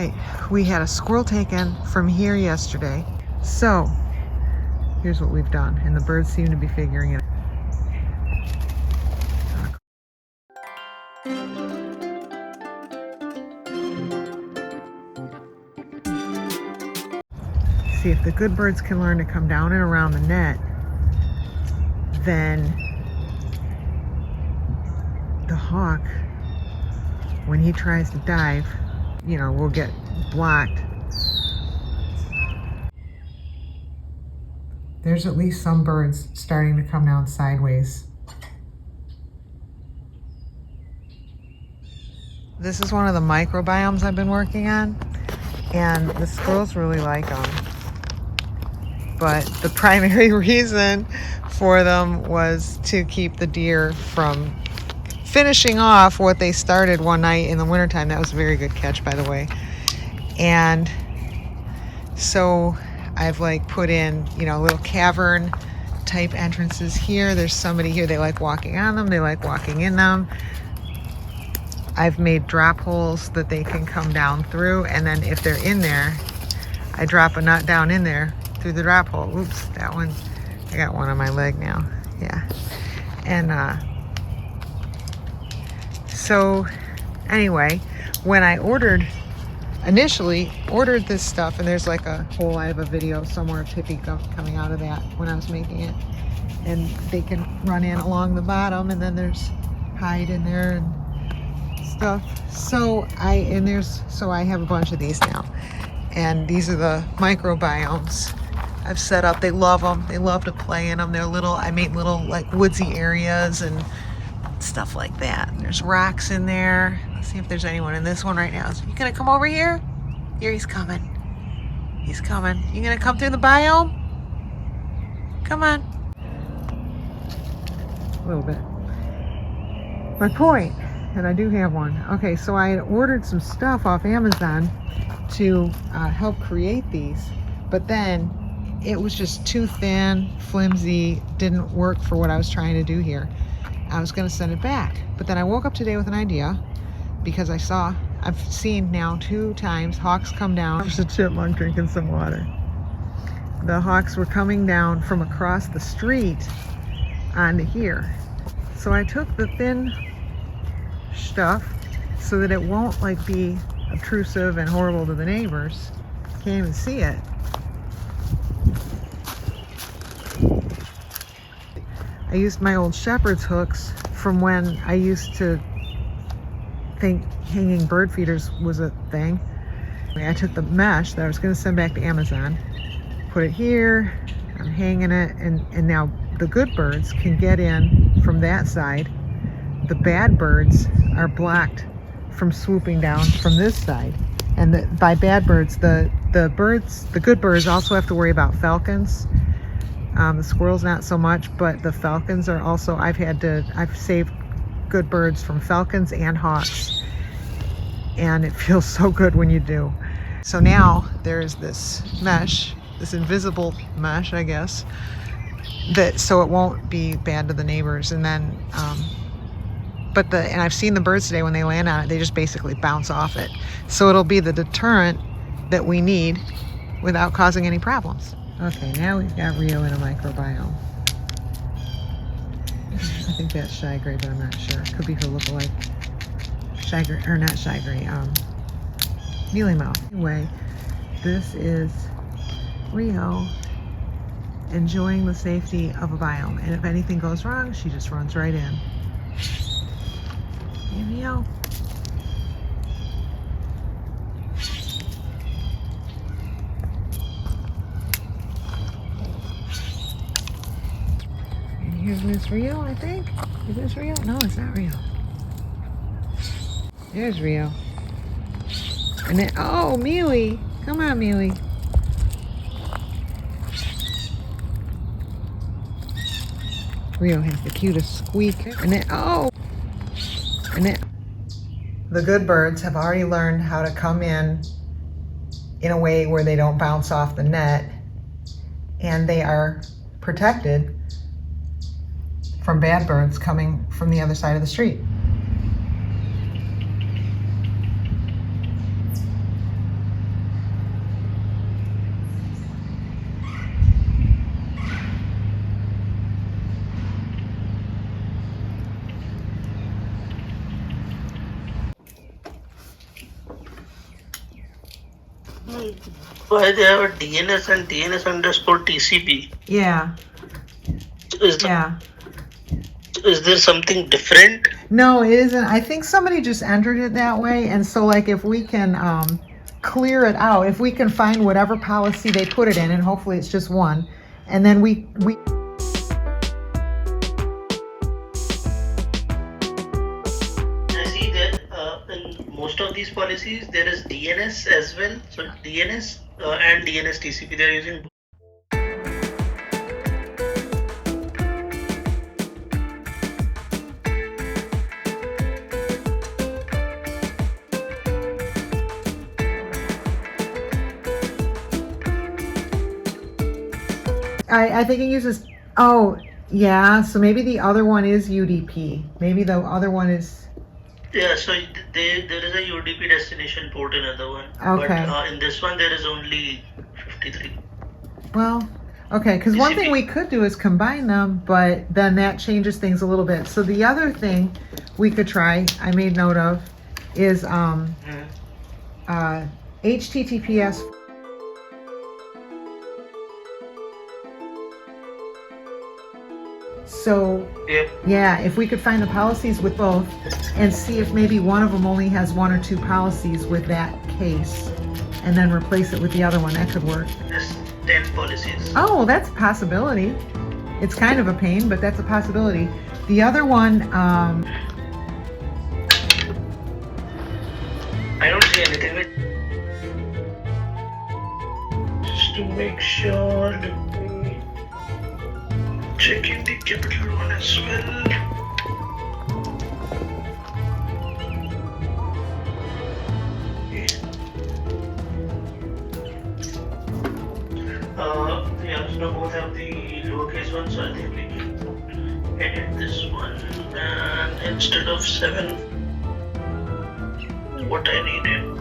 right, we had a squirrel taken from here yesterday. So here's what we've done, and the birds seem to be figuring it out. See, if the good birds can learn to come down and around the net, then the hawk, when he tries to dive, you know, will get blocked. There's at least some birds starting to come down sideways. This is one of the microbiomes I've been working on, and the squirrels really like them. But the primary reason for them was to keep the deer from finishing off what they started one night in the wintertime. That was a very good catch, by the way. And so I've like put in, you know, little cavern type entrances here. There's somebody here. They like walking on them. They like walking in them. I've made drop holes that they can come down through. And then if they're in there, I drop a nut down in there through the drop hole. Oops, that one, I got one on my leg now. Yeah. And so anyway, when I initially ordered this stuff, and there's like a whole, I have a video somewhere of Tippy coming out of that when I was making it, and they can run in along the bottom, and then there's hide in there and stuff. So I have a bunch of these now, and these are the microbiomes I've set up. They love them. They love to play in them. They're little, I made little like woodsy areas and stuff like that. And there's rocks in there. Let's see if there's anyone in this one right now. So you gonna come over here? Here, he's coming. He's coming. You gonna come through the biome? Come on. A little bit. My point, and I do have one. Okay, so I had ordered some stuff off Amazon to help create these, but then it was just too thin, flimsy, didn't work for what I was trying to do here. I was gonna send it back, but then I woke up today with an idea, because I've seen now 2 times hawks come down. There's a chipmunk drinking some water. The hawks were coming down from across the street onto here. So I took the thin stuff so that it won't like be obtrusive and horrible to the neighbors. Can't even see it. I used my old shepherd's hooks from when I used to think hanging bird feeders was a thing. I took the mesh that I was going to send back to Amazon, put it here, I'm hanging it, and now the good birds can get in from that side. The bad birds are blocked from swooping down from this side. And by bad birds, the good birds also have to worry about falcons. The squirrels not so much, but the falcons are also, I've saved good birds from falcons and hawks, and it feels so good when you do. So now there's this mesh, this invisible mesh, I guess, so it won't be bad to the neighbors. And then and I've seen the birds today when they land on it, they just basically bounce off it. So it'll be the deterrent that we need without causing any problems. Okay, now we've got Rio in a microbiome. I think that's shy gray, but I'm not sure. Could be her lookalike. Shy gray, or not shy gray, mealy mouth. Anyway, this is Rio enjoying the safety of a biome. And if anything goes wrong, she just runs right in. Hey, Rio. Here's Miss Rio, I think. Is this Rio? No, it's not Rio. There's Rio. And then, oh, Mealy. Come on, Mealy. Rio has the cutest squeak. And then, oh. And then, the good birds have already learned how to come in a way where they don't bounce off the net. And they are protected from bad birds coming from the other side of the street. Why they have a DNS and DNS underscore TCP? Yeah, Is, yeah. is there something different? No, it isn't. I think somebody just entered it that way. And so, like, if we can clear it out, if we can find whatever policy they put it in, and hopefully it's just one, and then we I see that in most of these policies there is DNS as well. So DNS and DNS TCP they are using. I think it uses, oh, yeah, so maybe the other one is UDP. Maybe the other one is, Yeah, so there is a UDP destination port in other one. Okay. But in this one there is only 53. well, okay, because one thing TCP. we could do is combine them, but then that changes things a little bit. So the other thing we could try, I made note of, is HTTPS. So Yep. yeah, if we could find the policies with both and see if maybe one of them only has one or two policies with that case and then replace it with the other one, that could work. There's 10 policies. Oh, that's a possibility. It's kind of a pain, but that's a possibility. The other one, I don't see anything with. Just to make sure, let me check in the capital one as well. Yeah, so both have the lowercase one, so I think we can edit this one. And instead of 7, what I needed